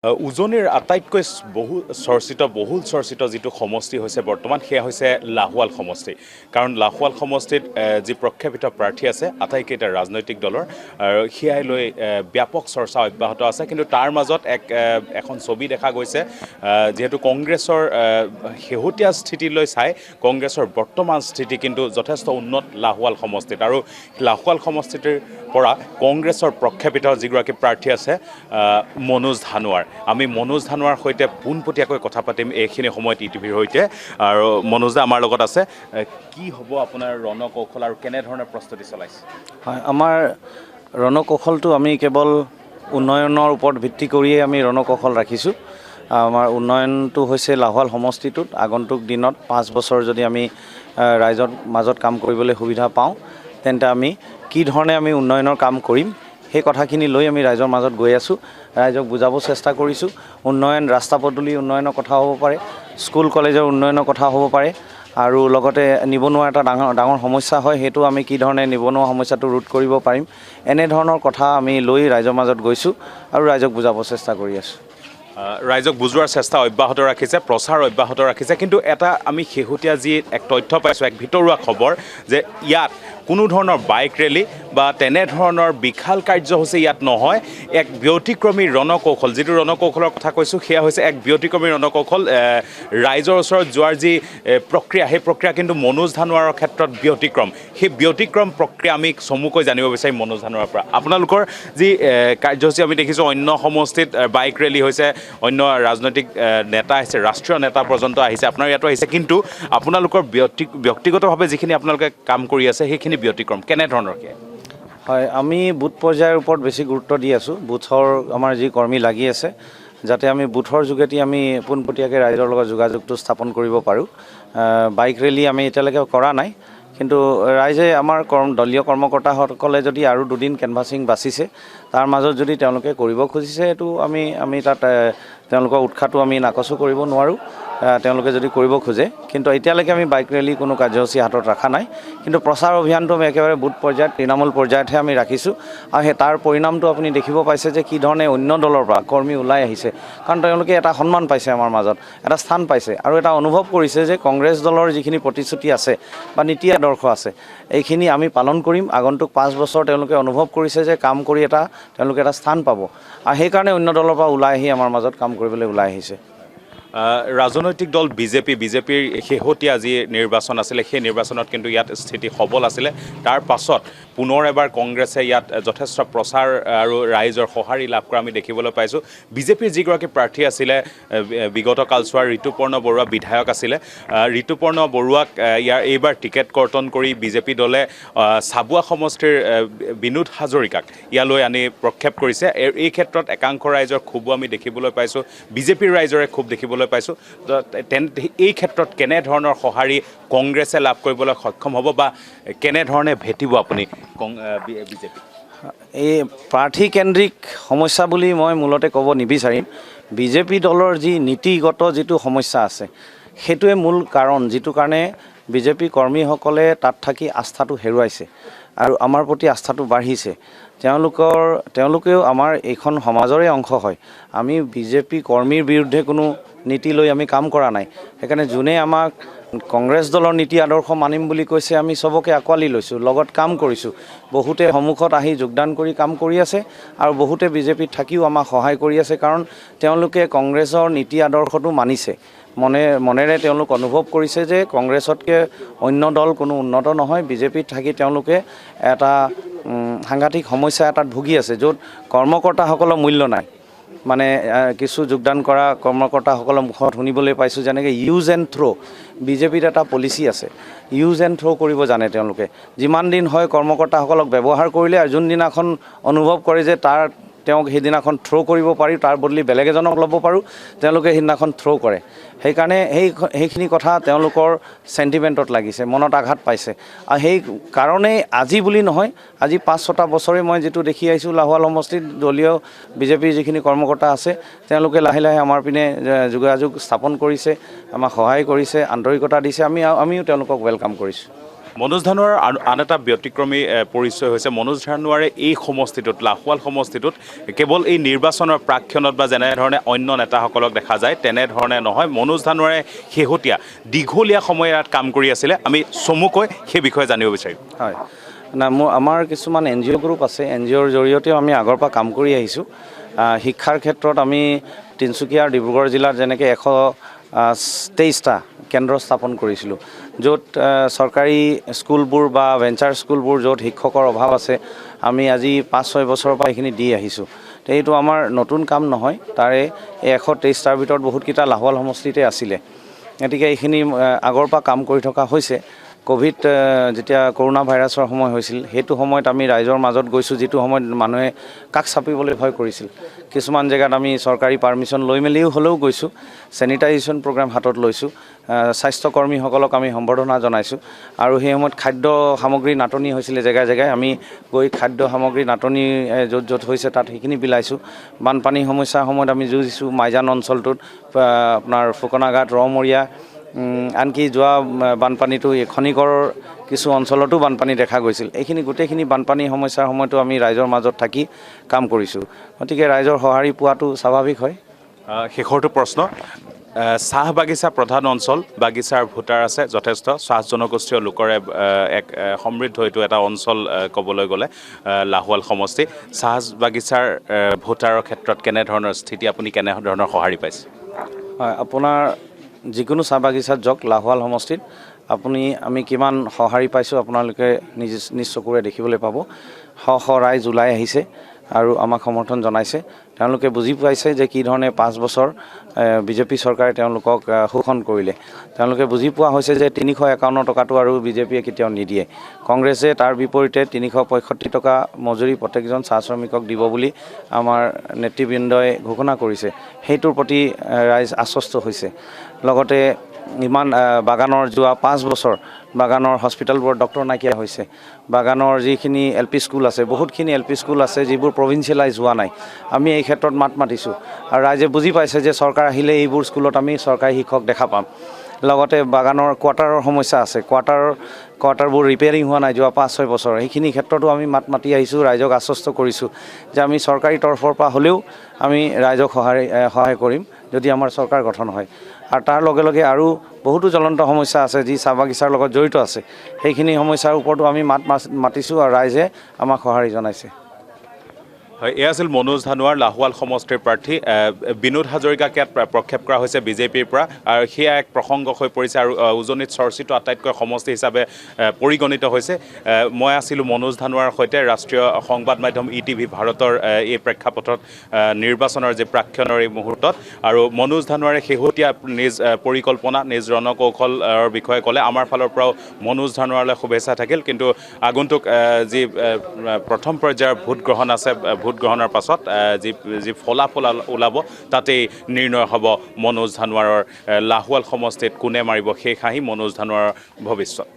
উজনিৰ আটাইতকৈ বহুল চৰ্চিত যিটো সমষ্টি হৈছে বৰ্তমান সেয়া হৈছে লাহোৱাল সমষ্টি। কাৰণ লাহোৱাল সমষ্টিত যি প্ৰক্ষেপিত প্ৰাৰ্থী আছে আটাইকেইটা ৰাজনৈতিক দলৰ সেয়াই লৈ ব্যাপক চৰ্চা অব্যাহত আছে। কিন্তু তাৰ মাজত এখন ছবি দেখা গৈছে, যিহেতু কংগ্ৰেছৰ শেহতীয়া স্থিতিলৈ চাই কংগ্ৰেছৰ বৰ্তমান স্থিতি কিন্তু যথেষ্ট উন্নত লাহোৱাল সমষ্টিত। আৰু লাহোৱাল সমষ্টিৰ পৰা কংগ্ৰেছৰ প্ৰক্ষেপিত যিগৰাকী প্ৰাৰ্থী আছে মনোজ ধানোৱাৰ, আমি মনোজ ধানোৱাৰ সৈতে পোনপটীয়াকৈ কথা পাতিম এইখিনি সময়ত ইটিভিৰ সৈতে। আৰু মনোজ দা আমাৰ লগত আছে। কি হ'ব আপোনাৰ ৰণকৌশল আৰু কেনেধৰণে প্ৰস্তুতি চলাইছে? হয়, আমাৰ ৰণকৌশলটো আমি কেৱল উন্নয়নৰ ওপৰত ভিত্তি কৰিয়ে আমি ৰণকৌশল ৰাখিছোঁ। আমাৰ উন্নয়নটো হৈছে লাহোৱাল সমষ্টিটোত আগন্তুক দিনত 5 বছৰ যদি আমি ৰাইজৰ মাজত কাম কৰিবলৈ সুবিধা পাওঁ, তেন্তে আমি কি ধৰণে আমি উন্নয়নৰ কাম কৰিম সেই কথাখিনি লৈ আমি ৰাইজৰ মাজত গৈ আছোঁ। ৰাইজক বুজাব চেষ্টা কৰিছোঁ। উন্নয়ন, ৰাস্তা পদূলি উন্নয়নৰ কথা হ'ব পাৰে, স্কুল কলেজৰ উন্নয়নৰ কথা হ'ব পাৰে, আৰু লগতে নিবনুৱা এটা ডাঙৰ সমস্যা হয়, সেইটো আমি কি ধৰণে নিবনুৱা সমস্যাটো ৰোধ কৰিব পাৰিম, এনেধৰণৰ কথা আমি লৈ ৰাইজৰ মাজত গৈছোঁ আৰু ৰাইজক বুজাব চেষ্টা কৰি আছোঁ। ৰাইজক বুজোৱাৰ চেষ্টা অব্যাহত ৰাখিছে, প্ৰচাৰ অব্যাহত ৰাখিছে। কিন্তু এটা আমি শেহতীয়া যি এক তথ্য পাইছোঁ, এক ভিতৰুৱা খবৰ, যে ইয়াত কোনো ধৰণৰ বাইক ৰেলী বা তেনেধৰণৰ বিশাল কাৰ্যসূচী ইয়াত নহয়। এক ব্যতিক্ৰমী ৰণকৌশল, যিটো ৰণকৌশলৰ কথা কৈছোঁ সেয়া হৈছে এক ব্যতিক্ৰমী ৰণকৌশল। ৰাইজৰ ওচৰত যোৱাৰ যি প্ৰক্ৰিয়া, সেই প্ৰক্ৰিয়া কিন্তু মনোজ ধানোৱাৰৰ ক্ষেত্ৰত ব্যতিক্ৰম। সেই ব্যতিক্ৰম প্ৰক্ৰিয়া আমি চমুকৈ জানিব বিচাৰিম মনোজ ধানোৱাৰৰ পৰা। আপোনালোকৰ যি কাৰ্যসূচী আমি দেখিছোঁ, অন্য সমষ্টিত বাইক ৰেলী হৈছে, অন্য ৰাজনৈতিক নেতা আহিছে, ৰাষ্ট্ৰীয় নেতা পৰ্যন্ত আহিছে, আপোনাৰ ইয়াতো আহিছে, কিন্তু আপোনালোকৰ ব্যক্তিগতভাৱে যিখিনি আপোনালোকে কাম কৰি আছে সেইখিনি ব্যতিক্ৰম কেনেধৰণৰ? হয়, আমি বুথ পৰ্যায়ৰ ওপৰত বেছি গুৰুত্ব দি আছোঁ। বুথৰ আমাৰ যি কৰ্মী লাগি আছে, যাতে আমি বুথৰ যোগেদি আমি পোনপটীয়াকৈ ৰাইজৰ লগত যোগাযোগটো স্থাপন কৰিব পাৰোঁ। বাইক ৰেলী আমি এতিয়ালৈকে কৰা নাই, কিন্তু ৰাইজে আমাৰ দলীয় কৰ্মকৰ্তাসকলে যদি আৰু 2 দিন কেনভাছিং বাচিছে, তাৰ মাজত যদি তেওঁলোকে কৰিব খুজিছে, এইটো আমি তাত তেওঁলোকৰ উৎসাহটো আমি নাকচো কৰিব নোৱাৰোঁ, তেওঁলোকে যদি কৰিব খোজে। কিন্তু এতিয়ালৈকে আমি বাইক ৰেলী কোনো কাৰ্যসূচী হাতত ৰখা নাই। কিন্তু প্ৰচাৰ অভিযানটো আমি একেবাৰে বুথ পৰ্যায়ত, তৃণমূল পৰ্যায়তহে আমি ৰাখিছোঁ। আৰু সেই তাৰ পৰিণামটো আপুনি দেখিব পাইছে যে কি ধৰণে অন্য দলৰ পৰা কৰ্মী ওলাই আহিছে। কাৰণ তেওঁলোকে এটা সন্মান পাইছে, আমাৰ মাজত এটা স্থান পাইছে, আৰু এটা অনুভৱ কৰিছে যে কংগ্ৰেছ দলৰ যিখিনি প্ৰতিশ্ৰুতি আছে বা নীতি আদৰ্শ আছে, এইখিনি আমি পালন কৰিম। আগন্তুক 5 বছৰ তেওঁলোকে অনুভৱ কৰিছে যে কাম কৰি তেওঁলোকে এটা স্থান পাব, আৰু সেইকাৰণে অন্য দলৰ পৰা ওলাই আহি আমাৰ মাজত কাম কৰিবলৈ ওলাই আহিছে। ৰাজনৈতিক দল বিজেপিৰ শেহতীয়া যি নিৰ্বাচন আছিলে, সেই নিৰ্বাচনত কিন্তু ইয়াত স্থিতি সবল আছিলে। তাৰ পাছত পুনৰ এবাৰ কংগ্ৰেছে ইয়াত যথেষ্ট প্ৰচাৰ আৰু ৰাইজৰ সঁহাৰি লাভ কৰা আমি দেখিবলৈ পাইছোঁ। বিজেপিৰ যিগৰাকী প্ৰাৰ্থী আছিলে বিগত কালছোৱাৰ ঋতুপৰ্ণ বৰুৱা বিধায়ক আছিলে, ঋতুপৰ্ণ বৰুৱাক এইবাৰ টিকেট কৰ্তন কৰি বিজেপি দলে চাবুৱা সমষ্টিৰ বিনোদ হাজৰিকাক ইয়ালৈ আনি প্ৰক্ষেপ কৰিছে। এই ক্ষেত্ৰত একাংশ ৰাইজৰ ক্ষোভো আমি দেখিবলৈ পাইছোঁ, বিজেপিৰ ৰাইজৰে ক্ষোভ দেখিবলৈ পাইছোঁ। এই ক্ষেত্ৰত কেনেধৰণৰ সঁহাৰি কংগ্ৰেছে লাভ কৰিবলৈ সক্ষম হ'ব বা কেনেধৰণে ভেটিব আপুনি বিজেপি? এই প্ৰাৰ্থীকেন্দ্ৰিক সমস্যা বুলি মই মূলতে ক'ব নিবিচাৰিম। বিজেপি দলৰ যি নীতিগত যিটো সমস্যা আছে, সেইটোৱে মূল কাৰণ, যিটো কাৰণে বিজেপি কৰ্মীসকলে তাত থাকি আস্থাটো হেৰুৱাইছে আৰু আমাৰ প্ৰতি আস্থাটো বাঢ়িছে। তেওঁলোকেও আমাৰ এইখন সমাজৰে অংশ হয়। আমি বিজেপি কৰ্মীৰ বিৰুদ্ধে কোনো নীতি লৈ আমি কাম কৰা নাই। সেইকাৰণে যোনে আমাক কংগ্ৰেছ দলৰ নীতি আদৰ্শ মানিম বুলি কৈছে, আমি চবকে আঁকোৱালি লৈছোঁ, লগত কাম কৰিছোঁ। বহুতে সন্মুখত আহি যোগদান কৰি কাম কৰি আছে, আৰু বহুতে বিজেপিত থাকিও আমাক সহায় কৰি আছে, কাৰণ তেওঁলোকে কংগ্ৰেছৰ নীতি আদৰ্শটো মানিছে। মনেৰে তেওঁলোক অনুভৱ কৰিছে যে কংগ্ৰেছতকৈ অন্য দল কোনো উন্নত নহয়। বিজেপিত থাকি তেওঁলোকে এটা সাংঘাতিক সমস্যা এটাত ভুগি আছে, য'ত কৰ্মকৰ্তাসকলৰ মূল্য নাই। মানে কিছু যোগদান কৰা কৰ্মকৰ্তাসকলৰ মুখত শুনিবলৈ পাইছোঁ, যেনেকৈ ইউজ এণ্ড থ্ৰ'। বিজেপিত এটা পলিচি আছে, ইউজ এণ্ড থ্ৰ' কৰিব জানে তেওঁলোকে। যিমান দিন হয় কৰ্মকৰ্তাসকলক ব্যৱহাৰ কৰিলে, আৰু যোনদিনাখন অনুভৱ কৰে যে তেওঁক সেইদিনাখন থ্ৰ' কৰিব পাৰি, তাৰ বদলি বেলেগ এজনক ল'ব পাৰোঁ, তেওঁলোকে সেইদিনাখন থ্ৰ' কৰে। সেইকাৰণে সেইখিনি কথা তেওঁলোকৰ চেণ্টিমেণ্টত লাগিছে, মনত আঘাত পাইছে। আৰু সেই কাৰণেই আজি বুলি নহয়, আজি 5-6টা বছৰে মই যিটো দেখি আহিছোঁ লাহোৱাল সমষ্টিত দলীয় বিজেপিৰ যিখিনি কৰ্মকৰ্তা আছে, তেওঁলোকে লাহে লাহে আমাৰ পিনে যোগাযোগ স্থাপন কৰিছে, আমাক সহায় কৰিছে, আন্তৰিকতা দিছে। আমিও তেওঁলোকক ৱেলকাম কৰিছোঁ। মনোজ ধানোৱাৰ আন এটা ব্যতিক্ৰমী পৰিচয় হৈছে মনোজ ধানোৱাৰে এই সমষ্টিটোত লাহোৱাল সমষ্টিটোত কেৱল এই নিৰ্বাচনৰ প্ৰাক্ষণত বা যেনেধৰণে অন্য নেতাসকলক দেখা যায় তেনেধৰণে নহয় মনোজ ধানোৱাৰে শেহতীয়া দীঘলীয়া সময় ইয়াত কাম কৰি আছিলে আমি চমুকৈ সেই বিষয়ে জানিব বিচাৰিম হয় না আমাৰ কিছুমান NGO গ্ৰুপ আছে NGOৰ জৰিয়তেও আমি আগৰ পৰা কাম কৰি আহিছোঁ শিক্ষাৰ ক্ষেত্ৰত আমি তিনিচুকীয়া আৰু ডিব্ৰুগড় জিলাত যেনেকৈ 123টা কেন্দ্ৰ স্থাপন কৰিছিলোঁ য'ত চৰকাৰী স্কুলবোৰ বা ভেঞ্চাৰ স্কুলবোৰ য'ত শিক্ষকৰ অভাৱ আছে আমি আজি 5-6 বছৰৰ পৰা এইখিনি দি আহিছোঁ তো এইটো আমাৰ নতুন কাম নহয় তাৰে এই 123টাৰ ভিতৰত বহুতকেইটা লাহোৱাল সমষ্টিতে আছিলে গতিকে এইখিনি আগৰ পৰা কাম কৰি থকা হৈছে কোভিড যেতিয়া কৰোনা ভাইৰাছৰ সময় হৈছিল সেইটো সময়ত আমি ৰাইজৰ মাজত গৈছোঁ যিটো সময়ত মানুহে কাষ চাপিবলৈ ভয় কৰিছিল কিছুমান জেগাত আমি চৰকাৰী পাৰমিশ্যন লৈ মেলিও হ'লেও গৈছোঁ চেনিটাইজেশ্যন প্ৰগ্ৰাম হাতত লৈছোঁ স্বাস্থ্যকৰ্মীসকলক আমি সম্বৰ্ধনা জনাইছোঁ আৰু সেই সময়ত খাদ্য সামগ্ৰী নাটনি হৈছিলে জেগাই জেগাই আমি গৈ খাদ্য সামগ্ৰী নাটনি য'ত য'ত হৈছে তাত সেইখিনি বিলাইছোঁ বানপানী সমস্যাৰ সময়ত আমি যুঁজিছোঁ মাইজান অঞ্চলটোত আপোনাৰ ফুকনাঘাট ৰমৰীয়া আনকি যোৱা বানপানীটো খনিকৰৰ কিছু অঞ্চলতো বানপানী দেখা গৈছিল এইখিনি গোটেইখিনি বানপানী সমস্যাৰ সময়তো আমি ৰাইজৰ মাজত থাকি কাম কৰিছোঁ গতিকে ৰাইজৰ সঁহাৰি পোৱাটো স্বাভাৱিক হয় শেষৰটো প্ৰশ্ন চাহ বাগিচা প্ৰধান অঞ্চল বাগিচাৰ ভোটাৰ আছে যথেষ্ট চাহ জনগোষ্ঠীয় লোকৰে এক সমৃদ্ধ এইটো এটা অঞ্চল ক'বলৈ গ'লে লাহোৱাল সমষ্টি চাহ বাগিচাৰ ভোটাৰৰ ক্ষেত্ৰত কেনেধৰণৰ স্থিতি আপুনি কেনেধৰণৰ সঁহাৰি পাইছে হয় আপোনাৰ যিকোনো চাহ বাগিচাত যাওক লাহোৱাল সমষ্টিত আমি কিমান সঁহাৰি পাইছোঁ আপোনালোকে নিজ চকুৰে দেখিবলৈ পাব শ ৰাইজ ওলাই আহিছে আৰু আমাক সমৰ্থন জনাইছে তেওঁলোকে বুজি পাইছে যে কি ধৰণে 5 বছৰ বিজেপি চৰকাৰে তেওঁলোকক শোষণ কৰিলে তেওঁলোকে বুজি পোৱা হৈছে যে 351 টকাটো আৰু বিজেপিয়ে কেতিয়াও নিদিয়ে কংগ্ৰেছে তাৰ বিপৰীতে 365 টকা মজুৰি প্ৰত্যেকজন চাহ শ্ৰমিকক দিব বুলি আমাৰ নেতৃবৃন্দই ঘোষণা কৰিছে সেইটোৰ প্ৰতি ৰাইজ আশ্বস্ত হৈছে লগতে ইমান বাগানৰ যোৱা 5 বছৰ বাগানৰ হস্পিটেলবোৰ ডক্টৰ নাইকিয়া হৈছে বাগানৰ যিখিনি LP স্কুল আছে বহুতখিনি LP স্কুল আছে যিবোৰ প্ৰভিন্সিয়েলাইজ হোৱা নাই আমি এই ক্ষেত্ৰত মাত মাতিছোঁ আৰু ৰাইজে বুজি পাইছে যে চৰকাৰ আহিলে এইবোৰ স্কুলত আমি চৰকাৰী শিক্ষক দেখা পাম লগতে বাগানৰ কোৱাৰ্টাৰৰ সমস্যা আছে কোৱাৰ্টাৰবোৰ ৰিপেয়াৰিং হোৱা নাই যোৱা 5-6 বছৰ এইখিনি ক্ষেত্ৰতো আমি মাত মাতি আহিছোঁ ৰাইজক আশ্বস্ত কৰিছোঁ যে আমি চৰকাৰী তৰফৰ পৰা হ'লেও আমি ৰাইজক সহায় কৰিম যদি আমাৰ চৰকাৰ গঠন হয় আৰু তাৰ লগে লগে আৰু বহুতো জ্বলন্ত সমস্যা আছে যি চাহ বাগিচাৰ লগত জড়িত আছে সেইখিনি সমস্যাৰ ওপৰতো আমি মাত মাতিছোঁ আৰু ৰাইজে আমাক সঁহাৰি জনাইছে হয় এয়া আছিল মনোজ ধানোৱাৰ লাহোৱাল সমষ্টিৰ প্ৰাৰ্থী বিনোদ হাজৰিকাক ইয়াত প্ৰক্ষেপ কৰা হৈছে বিজেপিৰ পৰা আৰু সেয়া এক প্ৰসংগ হৈ পৰিছে আৰু উজনিত চৰ্চিত আটাইতকৈ সমষ্টি হিচাপে পৰিগণিত হৈছে মই আছিলোঁ মনোজ ধানোৱাৰ সৈতে ৰাষ্ট্ৰীয় সংবাদ মাধ্যম ETV ভাৰতৰ এই প্ৰেক্ষাপটত নিৰ্বাচনৰ যে প্ৰাক্ষণৰ এই মুহূৰ্তত আৰু মনোজ ধানোৱাৰে শেহতীয়া নিজ পৰিকল্পনা নিজ ৰণকৌশলৰ বিষয়ে ক'লে আমাৰ ফালৰ পৰাও মনোজ ধানোৱাৰলৈ শুভেচ্ছা থাকিল কিন্তু আগন্তুক যি প্ৰথম পৰ্যায়ৰ ভোট গ্ৰহণ আছে ভোট গ্ৰহণৰ পাছত যি ফলাফল ওলাব তাতেই নিৰ্ণয় হ'ব মনোজ ধানোৱাৰৰ লাহোৱাল সমষ্টিত কোনে মাৰিব শেষ হাঁহি মনোজ ধানোৱাৰৰ ভৱিষ্যত